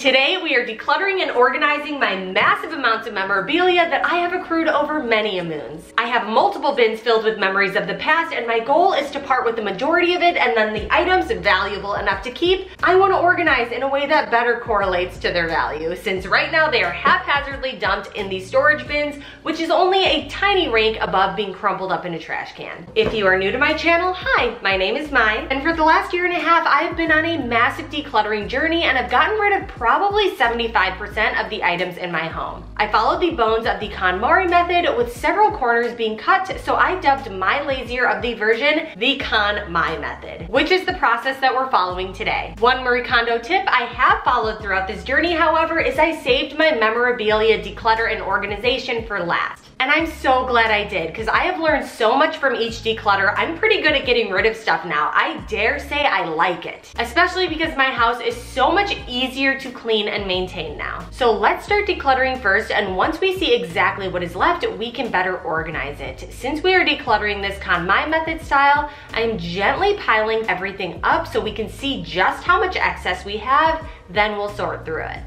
Today we are decluttering and organizing my massive amounts of memorabilia that I have accrued over many a moons. I have multiple bins filled with memories of the past, and my goal is to part with the majority of it, and then the items valuable enough to keep, I want to organize in a way that better correlates to their value, since right now they are haphazardly dumped in these storage bins, which is only a tiny rank above being crumpled up in a trash can. If you are new to my channel, hi, my name is Mai, and for the last year and a half, I have been on a massive decluttering journey and I've gotten rid of probably 75% of the items in my home. I followed the bones of the KonMari method with several corners being cut, so I dubbed my lazier of the version the KonMai method, which is the process that we're following today. One Marie Kondo tip I have followed throughout this journey, however, is I saved my memorabilia declutter and organization for last. And I'm so glad I did, because I have learned so much from each declutter. I'm pretty good at getting rid of stuff now. I dare say I like it, especially because my house is so much easier to clean and maintain now. So let's start decluttering first, and once we see exactly what is left, we can better organize it. Since we are decluttering this KonMai method style, I'm gently piling everything up so we can see just how much excess we have, then we'll sort through it.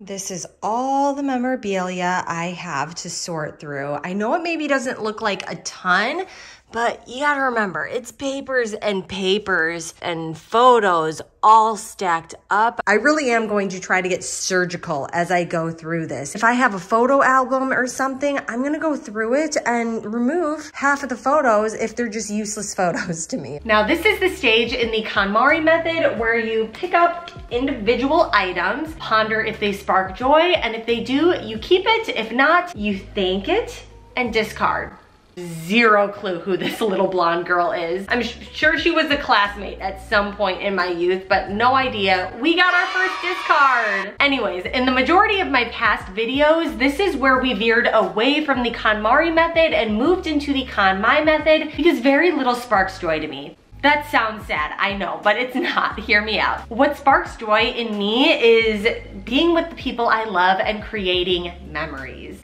This is all the memorabilia I have to sort through. I know it maybe doesn't look like a ton, but you gotta remember, it's papers and photos all stacked up. I really am going to try to get surgical as I go through this. If I have a photo album or something, I'm gonna go through it and remove half of the photos if they're just useless photos to me. Now, this is the stage in the KonMari method where you pick up individual items, ponder if they spark joy, and if they do, you keep it. If not, you thank it and discard. Zero clue who this little blonde girl is. I'm sure she was a classmate at some point in my youth, but no idea. We got our first discard. Anyways, in the majority of my past videos, this is where we veered away from the KonMari method and moved into the KonMai method because very little sparks joy to me. That sounds sad, I know, but it's not. Hear me out. What sparks joy in me is being with the people I love and creating memories.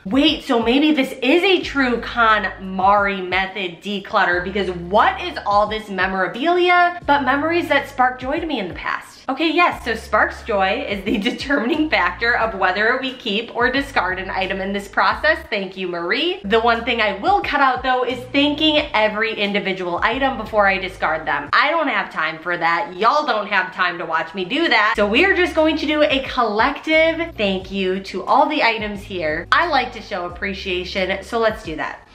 Wait, so maybe this is a true KonMari method declutter, because what is all this memorabilia but memories that spark joy to me in the past? Okay, yes, so sparks joy is the determining factor of whether we keep or discard an item in this process. Thank you, Marie. The one thing I will cut out though is thanking every individual item before I discard them. I don't have time for that. Y'all don't have time to watch me do that. So we are just going to do a collective thank you to all the items here. I like to show appreciation, so let's do that.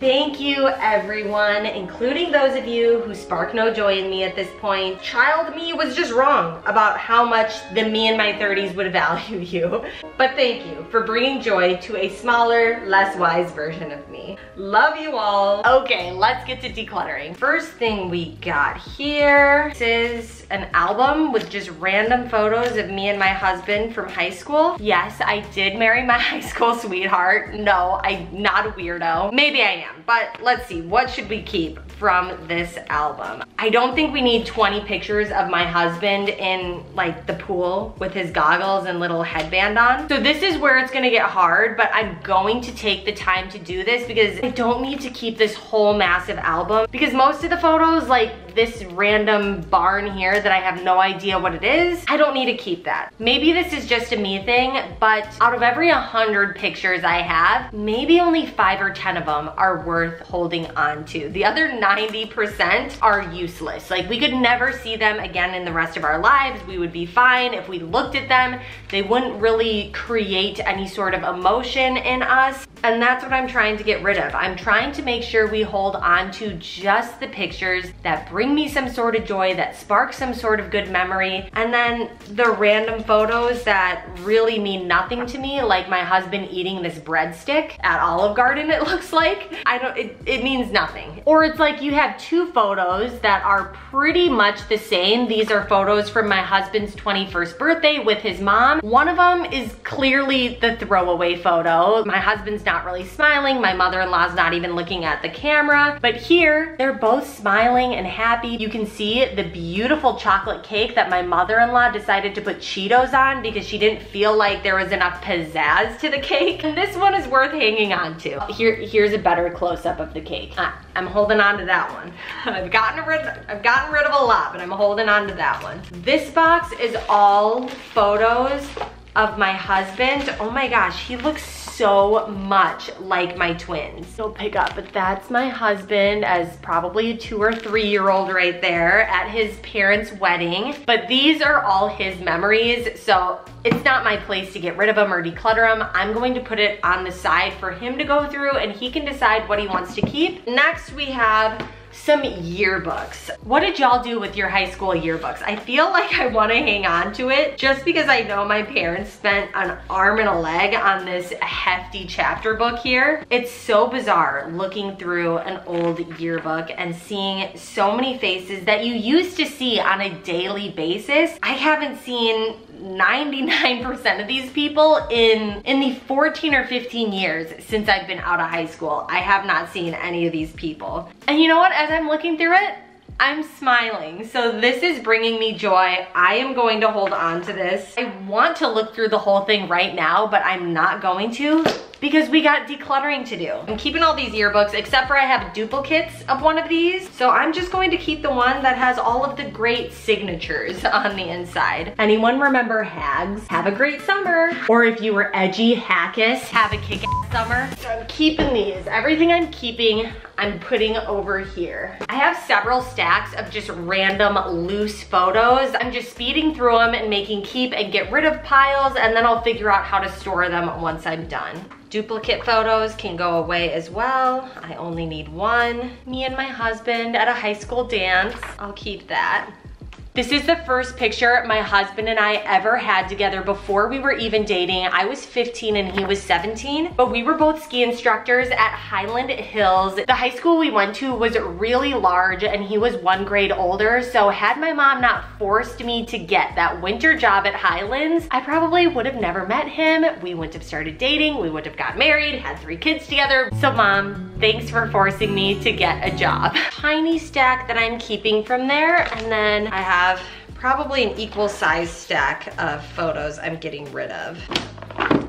Thank you, everyone, including those of you who spark no joy in me at this point. Child me was just wrong about how much the me in my 30s would value you. But thank you for bringing joy to a smaller, less wise version of me. Love you all. Okay, let's get to decluttering. First thing we got here, this is an album with just random photos of me and my husband from high school. Yes, I did marry my high school sweetheart. No, I'm not a weirdo. Maybe I am. But let's see, what should we keep from this album? I don't think we need 20 pictures of my husband in like the pool with his goggles and little headband on. So this is where it's gonna get hard, but I'm going to take the time to do this because I don't need to keep this whole massive album, because most of the photos, like this random barn here that I have no idea what it is, I don't need to keep that. Maybe this is just a me thing, but out of every 100 pictures I have, maybe only 5 or 10 of them are worth holding on to. The other 90% are useless. Like, we could never see them again in the rest of our lives. We would be fine if we looked at them. They wouldn't really create any sort of emotion in us. And that's what I'm trying to get rid of. I'm trying to make sure we hold on to just the pictures that bring me some sort of joy, that spark some sort of good memory, and then the random photos that really mean nothing to me, like my husband eating this breadstick at Olive Garden, it looks like. It means nothing. Or it's like you have two photos that are pretty much the same. These are photos from my husband's 21st birthday with his mom. One of them is clearly the throwaway photo. My husband's not really smiling. My mother-in-law's not even looking at the camera. But here, they're both smiling and happy happy. You can see the beautiful chocolate cake that my mother-in-law decided to put Cheetos on because she didn't feel like there was enough pizzazz to the cake. And this one is worth hanging on to. Here's a better close-up of the cake. I'm holding on to that one. I've gotten rid of a lot, but I'm holding on to that one. This box is all photos of my husband. Oh my gosh, he looks so much like my twins. Don't pick up, but that's my husband as probably a 2 or 3 year old right there at his parents' wedding. But these are all his memories, so it's not my place to get rid of them or declutter them. I'm going to put it on the side for him to go through and he can decide what he wants to keep. Next we have some yearbooks. What did y'all do with your high school yearbooks? I feel like I want to hang on to it just because I know my parents spent an arm and a leg on this hefty chapter book here. It's so bizarre looking through an old yearbook and seeing so many faces that you used to see on a daily basis. I haven't seen 99% of these people in the 14 or 15 years since I've been out of high school. I have not seen any of these people. And you know what? As I'm looking through it, I'm smiling. So this is bringing me joy. I am going to hold on to this. I want to look through the whole thing right now, but I'm not going to because we got decluttering to do. I'm keeping all these yearbooks except for I have duplicates of one of these. So I'm just going to keep the one that has all of the great signatures on the inside. Anyone remember Hags? Have a great summer. Or if you were edgy, Hackus, have a kick-ass summer. So I'm keeping these. Everything I'm keeping, I'm putting over here. I have several stacks of just random loose photos. I'm just speeding through them and making keep and get rid of piles, and then I'll figure out how to store them once I'm done. Duplicate photos can go away as well. I only need one. Me and my husband at a high school dance. I'll keep that. This is the first picture my husband and I ever had together before we were even dating. I was 15 and he was 17, but we were both ski instructors at Highland Hills. The high school we went to was really large and he was 1 grade older, so had my mom not forced me to get that winter job at Highlands, I probably would have never met him. We wouldn't have started dating, we wouldn't have got married, had 3 kids together. So Mom, thanks for forcing me to get a job. Tiny stack that I'm keeping from there, and then I have probably an equal size stack of photos I'm getting rid of.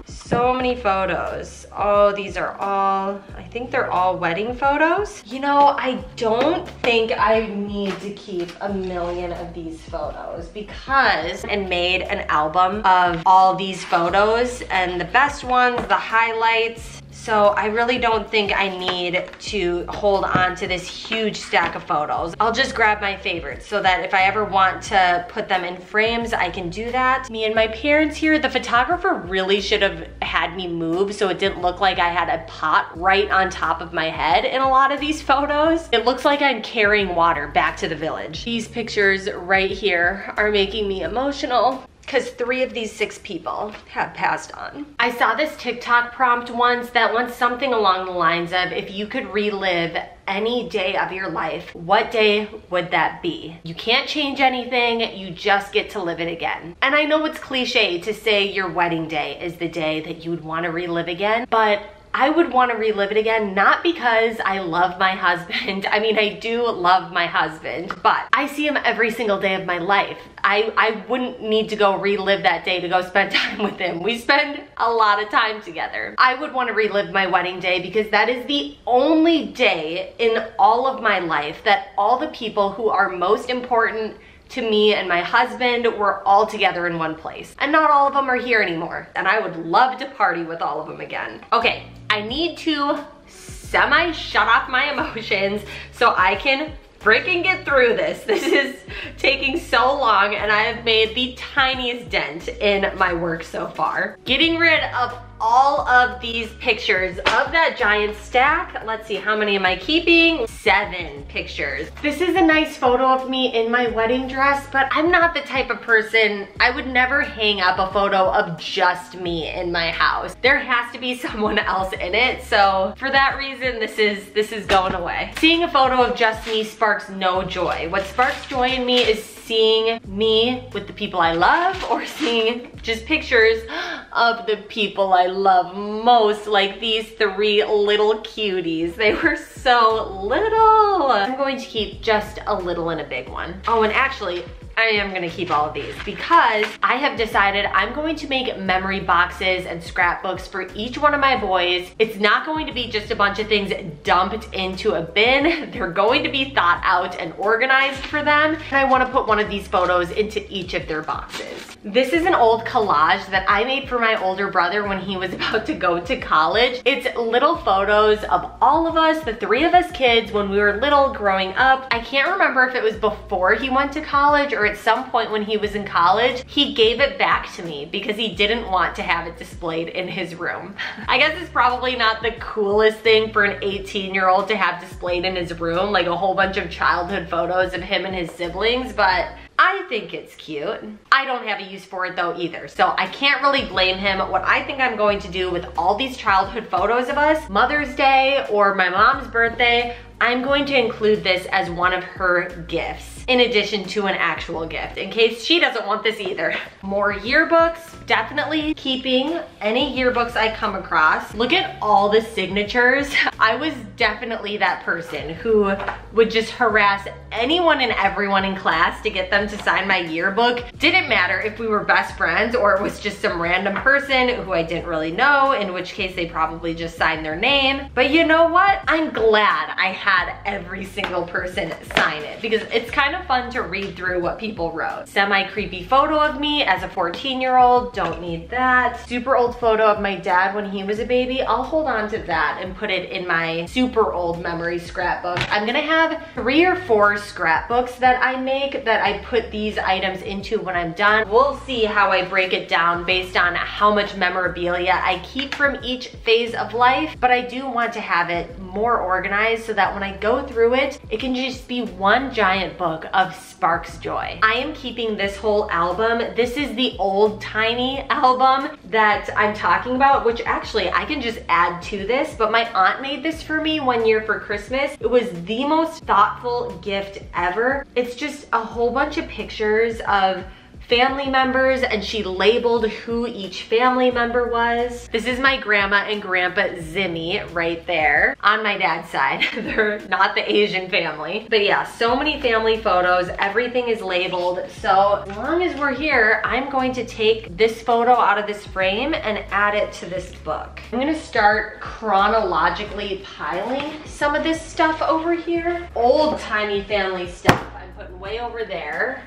So many photos. Oh, these are all, I think they're all wedding photos. You know, I don't think I need to keep a million of these photos because I made an album of all these photos and the best ones, the highlights. So I really don't think I need to hold on to this huge stack of photos. I'll just grab my favorites so that if I ever want to put them in frames, I can do that. Me and my parents here, the photographer really should have had me move so it didn't look like I had a pot right on top of my head in a lot of these photos. It looks like I'm carrying water back to the village. These pictures right here are making me emotional, because 3 of these 6 people have passed on. I saw this TikTok prompt once that went something along the lines of, if you could relive any day of your life, what day would that be? You can't change anything, you just get to live it again. And I know it's cliche to say your wedding day is the day that you would want to relive again, but I would want to relive it again, not because I love my husband. I mean, I do love my husband, but I see him every single day of my life. I wouldn't need to go relive that day to go spend time with him. We spend a lot of time together. I would want to relive my wedding day because that is the only day in all of my life that all the people who are most important to me and my husband were all together in one place. And not all of them are here anymore. And I would love to party with all of them again. Okay, I need to semi-shut off my emotions so I can freaking get through this. This is taking so long and I have made the tiniest dent in my work so far. Getting rid of all of these pictures of that giant stack. Let's see, how many am I keeping? 7 pictures. This is a nice photo of me in my wedding dress, but I'm not the type of person, I would never hang up a photo of just me in my house. There has to be someone else in it, so for that reason, this is going away. Seeing a photo of just me sparks no joy. What sparks joy in me is seeing me with the people I love or seeing just pictures of the people I love most, like these 3 little cuties. They were so little. I'm going to keep just a little and a big one. Oh, and actually, I am gonna keep all of these because I have decided I'm going to make memory boxes and scrapbooks for each one of my boys. It's not going to be just a bunch of things dumped into a bin. They're going to be thought out and organized for them. And I wanna put one of these photos into each of their boxes. This is an old collage that I made for my older brother when he was about to go to college. It's little photos of all of us, the 3 of us kids when we were little growing up. I can't remember if it was before he went to college or at some point when he was in college. He gave it back to me because he didn't want to have it displayed in his room. I guess it's probably not the coolest thing for an 18-year-old to have displayed in his room, like a whole bunch of childhood photos of him and his siblings, but I think it's cute. I don't have a use for it though either, so I can't really blame him. What I think I'm going to do with all these childhood photos of us, Mother's Day or my mom's birthday, I'm going to include this as one of her gifts in addition to an actual gift in case she doesn't want this either. More yearbooks, definitely keeping any yearbooks I come across. Look at all the signatures. I was definitely that person who would just harass anyone and everyone in class to get them to sign my yearbook. Didn't matter if we were best friends or it was just some random person who I didn't really know, in which case they probably just signed their name. But you know what? I'm glad I had every single person sign it because it's kind of fun to read through what people wrote. Semi-creepy photo of me as a 14-year-old, don't need that. Super old photo of my dad when he was a baby. I'll hold on to that and put it in my super old memory scrapbook. I'm gonna have 3 or 4 scrapbooks that I make that I put these items into when I'm done. We'll see how I break it down based on how much memorabilia I keep from each phase of life, but I do want to have it more organized so that when I go through it, it can just be one giant book of sparks joy. I am keeping this whole album. This is the old tiny album that I'm talking about, which actually I can just add to this, but my aunt made this for me one year for Christmas. It was the most thoughtful gift ever. It's just a whole bunch of pictures of family members and she labeled who each family member was. This is my grandma and grandpa Zimmy right there on my dad's side. They're not the Asian family. But yeah, so many family photos. Everything is labeled. So as long as we're here, I'm going to take this photo out of this frame and add it to this book. I'm gonna start chronologically piling some of this stuff over here. Old timey family stuff I'm putting way over there.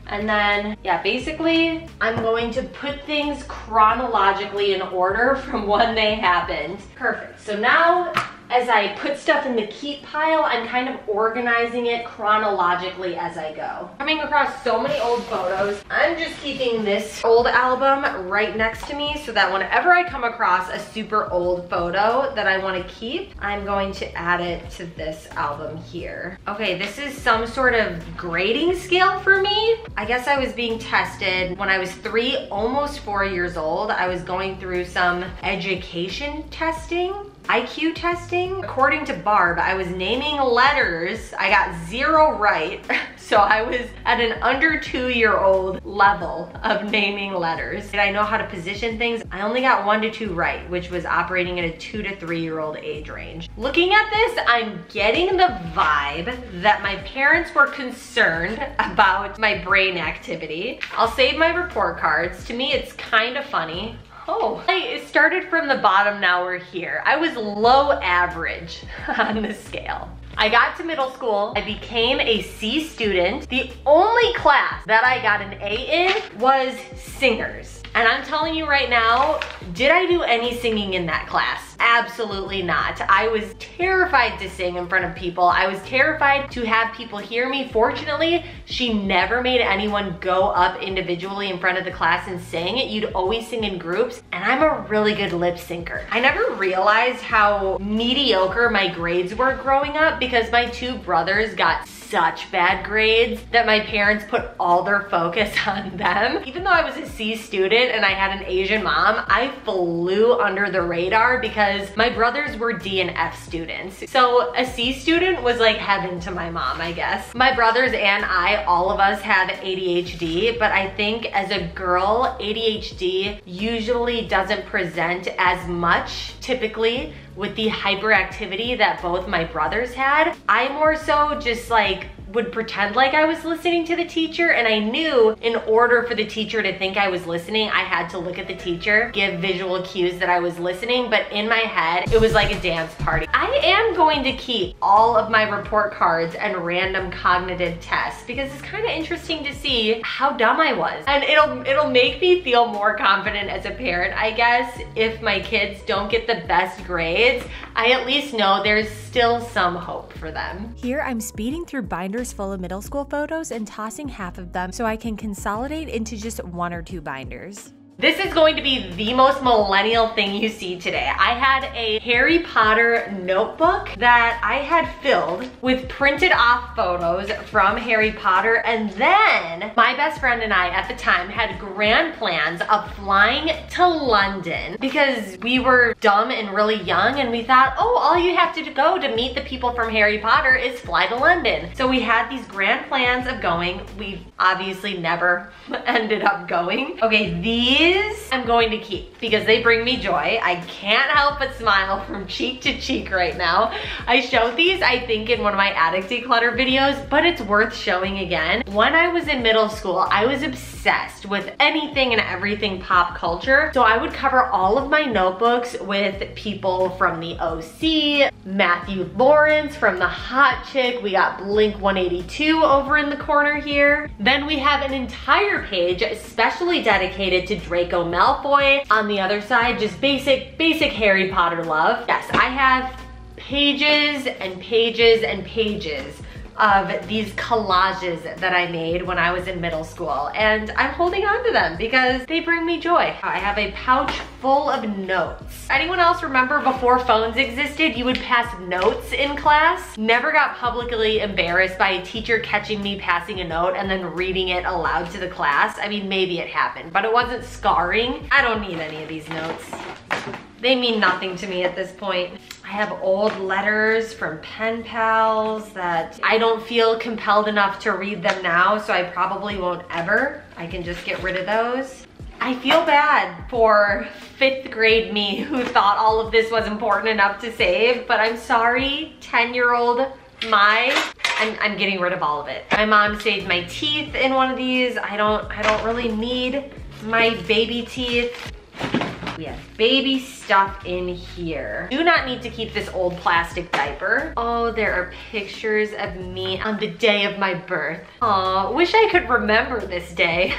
And then, yeah, basically, I'm going to put things chronologically in order from when they happened. Perfect. So now, as I put stuff in the keep pile, I'm kind of organizing it chronologically as I go. Coming across so many old photos, I'm just keeping this old album right next to me so that whenever I come across a super old photo that I want to keep, I'm going to add it to this album here. Okay, this is some sort of grading scale for me. I guess I was being tested when I was 3, almost 4 years old. I was going through some education testing. IQ testing. According to Barb, I was naming letters. I got 0 right. So I was at an under 2-year-old level of naming letters. Did I know how to position things? I only got 1 to 2 right, which was operating in a 2 to 3-year-old age range. Looking at this, I'm getting the vibe that my parents were concerned about my brain activity. I'll save my report cards. To me, it's kind of funny. Oh, it started from the bottom, now we're here. I was low average on the scale. I got to middle school, I became a C student. The only class that I got an A in was singers. And I'm telling you right now, did I do any singing in that class? Absolutely not. I was terrified to sing in front of people. I was terrified to have people hear me. Fortunately, she never made anyone go up individually in front of the class and sing. You'd always sing in groups, and I'm a really good lip syncer. I never realized how mediocre my grades were growing up because my 2 brothers got such bad grades that my parents put all their focus on them. Even though I was a C student and I had an Asian mom, I flew under the radar because my brothers were D and F students. So a C student was like heaven to my mom, I guess. My brothers and I, all of us have ADHD, but I think as a girl, ADHD usually doesn't present as much typically with the hyperactivity that both my brothers had. I more so just like would pretend like I was listening to the teacher, and I knew in order for the teacher to think I was listening, I had to look at the teacher, give visual cues that I was listening, but in my head, it was like a dance party. I am going to keep all of my report cards and random cognitive tests because it's kind of interesting to see how dumb I was. And it'll make me feel more confident as a parent, I guess, if my kids don't get the best grades. I at least know there's still some hope for them. Here I'm speeding through binders full of middle school photos and tossing half of them so I can consolidate into just 1 or 2 binders. This is going to be the most millennial thing you see today. I had a Harry Potter notebook that I had filled with printed off photos from Harry Potter, and then my best friend and I at the time had grand plans of flying to London because we were dumb and really young, and we thought, oh, all you have to go to meet the people from Harry Potter is fly to London. So we had these grand plans of going. We obviously never ended up going. Okay, these I'm going to keep because they bring me joy. I can't help but smile from cheek to cheek right now. I showed these, I think, in one of my attic declutter videos, but it's worth showing again. When I was in middle school, I was obsessed with anything and everything pop culture. So I would cover all of my notebooks with people from the OC, Matthew Lawrence from The Hot Chick. We got Blink 182 over in the corner here. Then we have an entire page especially dedicated to Draco Malfoy. On the other side, just basic Harry Potter love. Yes, I have pages and pages and pages of these collages that I made when I was in middle school, and I'm holding on to them because they bring me joy. I have a pouch full of notes. Anyone else remember before phones existed, you would pass notes in class? Never got publicly embarrassed by a teacher catching me passing a note and then reading it aloud to the class. I mean, maybe it happened, but it wasn't scarring. I don't need any of these notes. They mean nothing to me at this point. I have old letters from pen pals that I don't feel compelled enough to read them now, so I probably won't ever. I can just get rid of those. I feel bad for 5th grade me who thought all of this was important enough to save, but I'm sorry, 10-year-old Mai, I'm getting rid of all of it. My mom saved my teeth in one of these. I don't really need my baby teeth. We have baby stuff in here. Do not need to keep this old plastic diaper. Oh, there are pictures of me on the day of my birth. Aw, wish I could remember this day.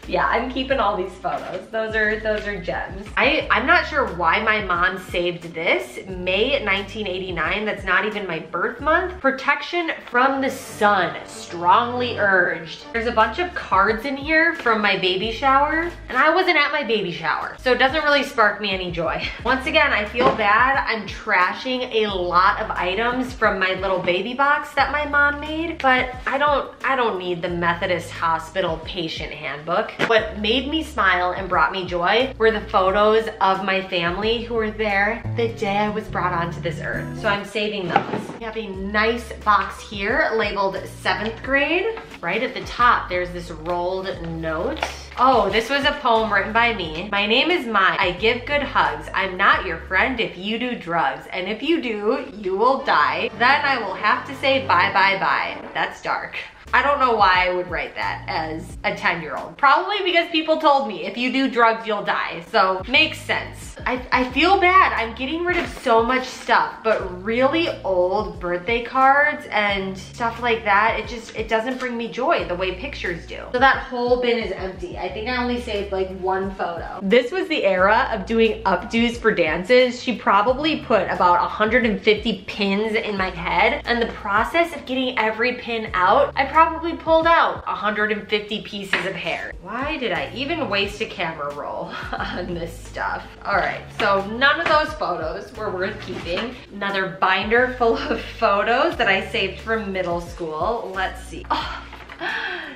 Yeah, I'm keeping all these photos. Those are gems. I'm not sure why my mom saved this. May 1989, that's not even my birth month. Protection from the sun, strongly urged. There's a bunch of cards in here from my baby shower, and I wasn't at my baby shower, so it doesn't really spark me any joy. Once again, I feel bad. I'm trashing a lot of items from my little baby box that my mom made, but I don't need the Methodist Hospital patient handbook. What made me smile and brought me joy were the photos of my family who were there the day I was brought onto this earth. So I'm saving those. We have a nice box here labeled 7th grade. Right at the top, there's this rolled note. Oh, this was a poem written by me. My name is Mai. I give good hugs. I'm not your friend if you do drugs. And if you do, you will die. Then I will have to say bye, bye, bye. That's dark. I don't know why I would write that as a 10-year-old. Probably because people told me if you do drugs, you'll die. So makes sense. I feel bad. I'm getting rid of so much stuff, but really old birthday cards and stuff like that, it doesn't bring me joy the way pictures do. So that whole bin is empty. I think I only saved like 1 photo. This was the era of doing updos for dances. She probably put about 150 pins in my head, and the process of getting every pin out, I probably probably pulled out 150 pieces of hair. Why did I even waste a camera roll on this stuff? All right, so none of those photos were worth keeping. Another binder full of photos that I saved from middle school. Let's see. Oh,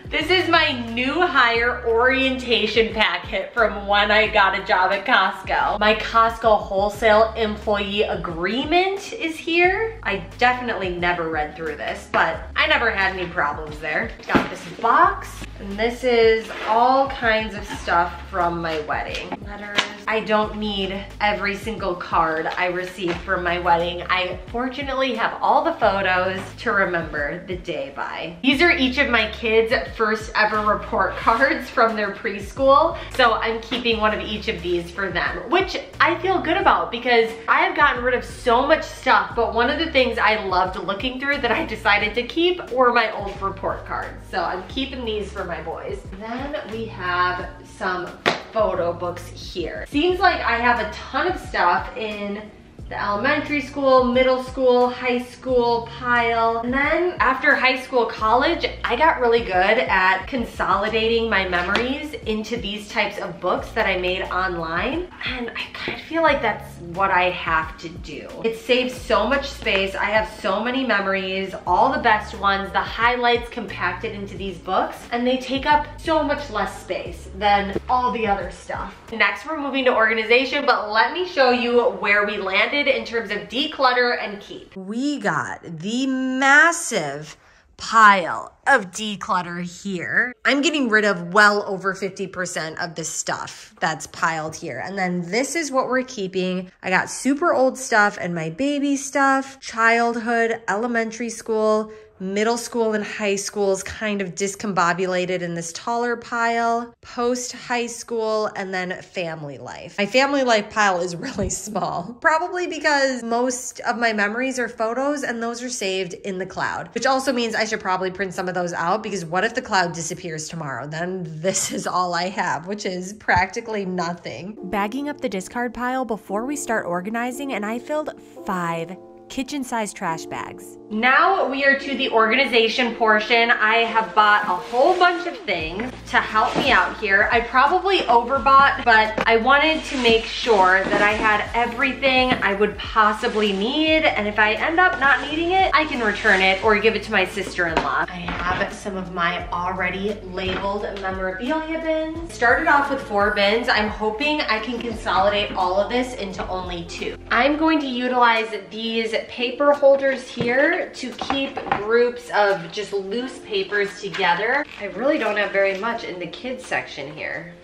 this is my new hire orientation packet from when I got a job at Costco. My Costco wholesale employee agreement is here. I definitely never read through this, but I never had any problems there. Got this box, and this is all kinds of stuff from my wedding. Letters. I don't need every single card I received from my wedding. I fortunately have all the photos to remember the day by. These are each of my kids' first ever report cards from their preschool. So I'm keeping one of each of these for them, which I feel good about because I have gotten rid of so much stuff, but one of the things I loved looking through that I decided to keep were my old report cards. So I'm keeping these for my boys. Then we have some photo books here. Seems like I have a ton of stuff in the elementary school, middle school, high school pile. And then after high school, college, I got really good at consolidating my memories into these types of books that I made online. And I kind of feel like that's what I have to do. It saves so much space. I have so many memories, all the best ones, the highlights compacted into these books, and they take up so much less space than all the other stuff. Next, we're moving to organization, but let me show you where we landed in terms of declutter and keep. We got the massive pile of declutter here. I'm getting rid of well over 50% of the stuff that's piled here. And then this is what we're keeping. I got super old stuff and my baby stuff, childhood, elementary school, middle school and high school is kind of discombobulated in this taller pile, post high school, and then family life. My family life pile is really small, probably because most of my memories are photos and those are saved in the cloud, which also means I should probably print some of those out because what if the cloud disappears tomorrow? Then this is all I have, which is practically nothing. Bagging up the discard pile before we start organizing, and I filled 5 kitchen-sized trash bags. Now we are to the organization portion. I have bought a whole bunch of things to help me out here. I probably overbought, but I wanted to make sure that I had everything I would possibly need, and if I end up not needing it, I can return it or give it to my sister-in-law. I have some of my already labeled memorabilia bins. Started off with 4 bins. I'm hoping I can consolidate all of this into only 2. I'm going to utilize these paper holders here to keep groups of just loose papers together. I really don't have very much in the kids section here.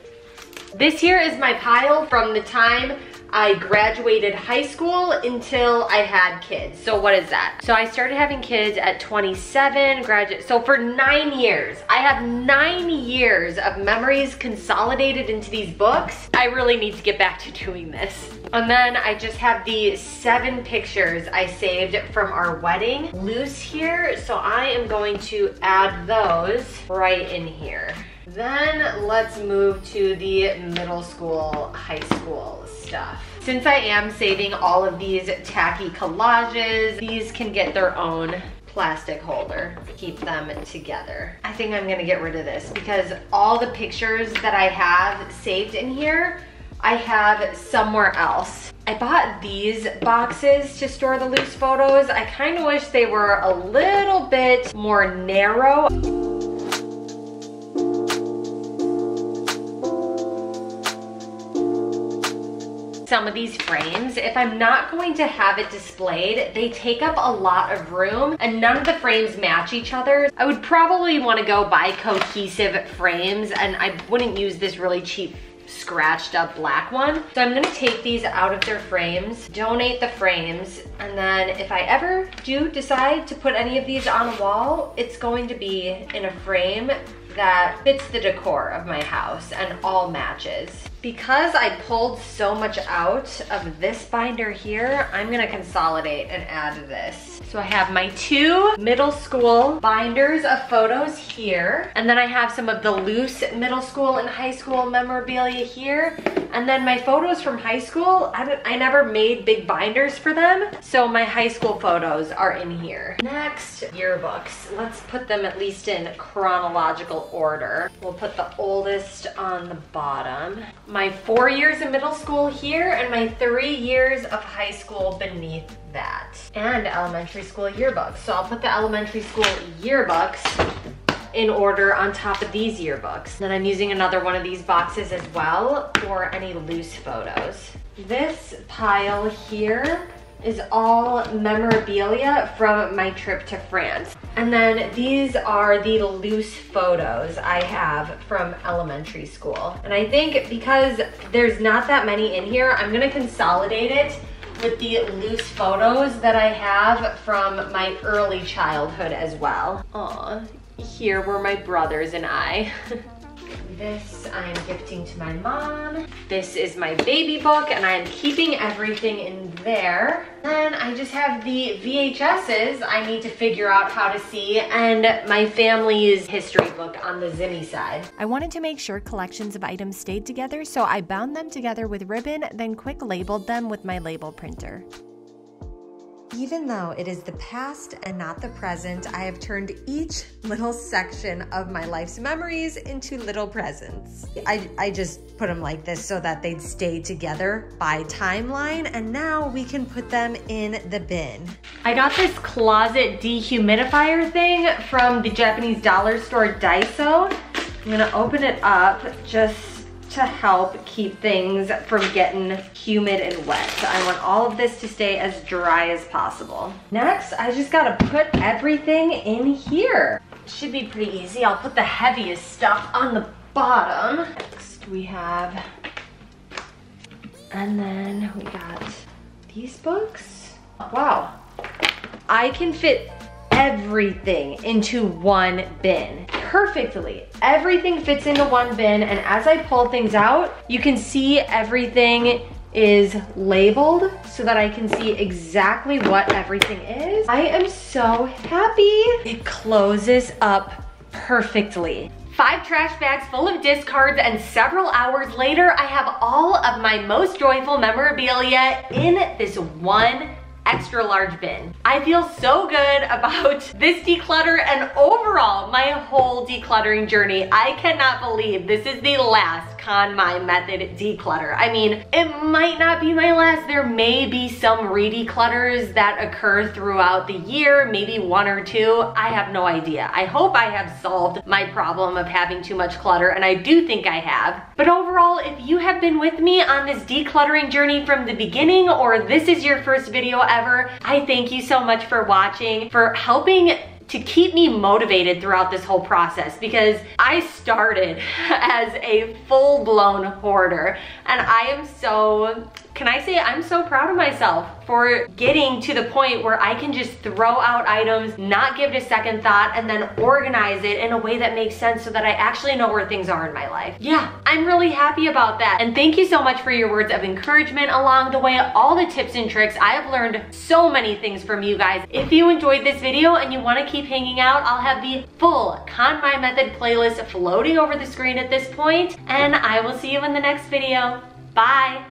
This here is my pile from the time I graduated high school until I had kids. So what is that? So I started having kids at 27, so for 9 years. I have 9 years of memories consolidated into these books. I really need to get back to doing this. And then I just have the 7 pictures I saved from our wedding loose here. So I am going to add those right in here. Then let's move to the middle school, high school stuff. Since I am saving all of these tacky collages, these can get their own plastic holder. Keep them together. I think I'm gonna get rid of this because all the pictures that I have saved in here, I have somewhere else. I bought these boxes to store the loose photos. I kind of wish they were a little bit more narrow. Some of these frames, if I'm not going to have it displayed, they take up a lot of room and none of the frames match each other. I would probably want to go buy cohesive frames and I wouldn't use this really cheap scratched up black one. So I'm gonna take these out of their frames, donate the frames, and then if I ever do decide to put any of these on a wall, it's going to be in a frame that fits the decor of my house and all matches. Because I pulled so much out of this binder here, I'm gonna consolidate and add this. So I have my 2 middle school binders of photos here. And then I have some of the loose middle school and high school memorabilia here. And then my photos from high school, I never made big binders for them. So my high school photos are in here. Next, yearbooks. Let's put them at least in chronological order. We'll put the oldest on the bottom. My 4 years of middle school here and my 3 years of high school beneath that. And elementary school yearbooks. So I'll put the elementary school yearbooks in order on top of these yearbooks. Then I'm using another one of these boxes as well for any loose photos. This pile here is all memorabilia from my trip to France. And then these are the loose photos I have from elementary school. And I think because there's not that many in here, I'm gonna consolidate it with the loose photos that I have from my early childhood as well. Aw, here were my brothers and I. This I'm gifting to my mom. This is my baby book and I'm keeping everything in there. Then I just have the VHSs I need to figure out how to see and my family's history book on the Zimmy side. I wanted to make sure collections of items stayed together, so I bound them together with ribbon, then quick labeled them with my label printer. Even though it is the past and not the present, I have turned each little section of my life's memories into little presents. I just put them like this so that they'd stay together by timeline, and now we can put them in the bin. I got this closet dehumidifier thing from the Japanese dollar store Daiso. I'm gonna open it up just to help keep things from getting humid and wet. So I want all of this to stay as dry as possible. Next, I just gotta put everything in here. Should be pretty easy. I'll put the heaviest stuff on the bottom. Next we have, and then we got these books. Wow, I can fit everything into one bin perfectly. Everything fits into one bin, and as I pull things out, you can see everything is labeled so that I can see exactly what everything is. I am so happy. It closes up perfectly. 5 trash bags full of discards, and several hours later, I have all of my most joyful memorabilia in this one extra large bin. I feel so good about this declutter and overall my whole decluttering journey. I cannot believe this is the last KonMai method declutter. I mean, it might not be my last. There may be some re-declutters that occur throughout the year, maybe 1 or 2. I have no idea. I hope I have solved my problem of having too much clutter, and I do think I have. But overall, if you have been with me on this decluttering journey from the beginning, or this is your first video ever, I thank you so much for watching, for helping to keep me motivated throughout this whole process, because I started as a full-blown hoarder, and I am so, can I say I'm so proud of myself for getting to the point where I can just throw out items, not give it a second thought, and then organize it in a way that makes sense so that I actually know where things are in my life. Yeah, I'm really happy about that. And thank you so much for your words of encouragement along the way, all the tips and tricks. I have learned so many things from you guys. If you enjoyed this video and you want to keep hanging out, I'll have the full KonMai method playlist floating over the screen at this point, and I will see you in the next video. Bye.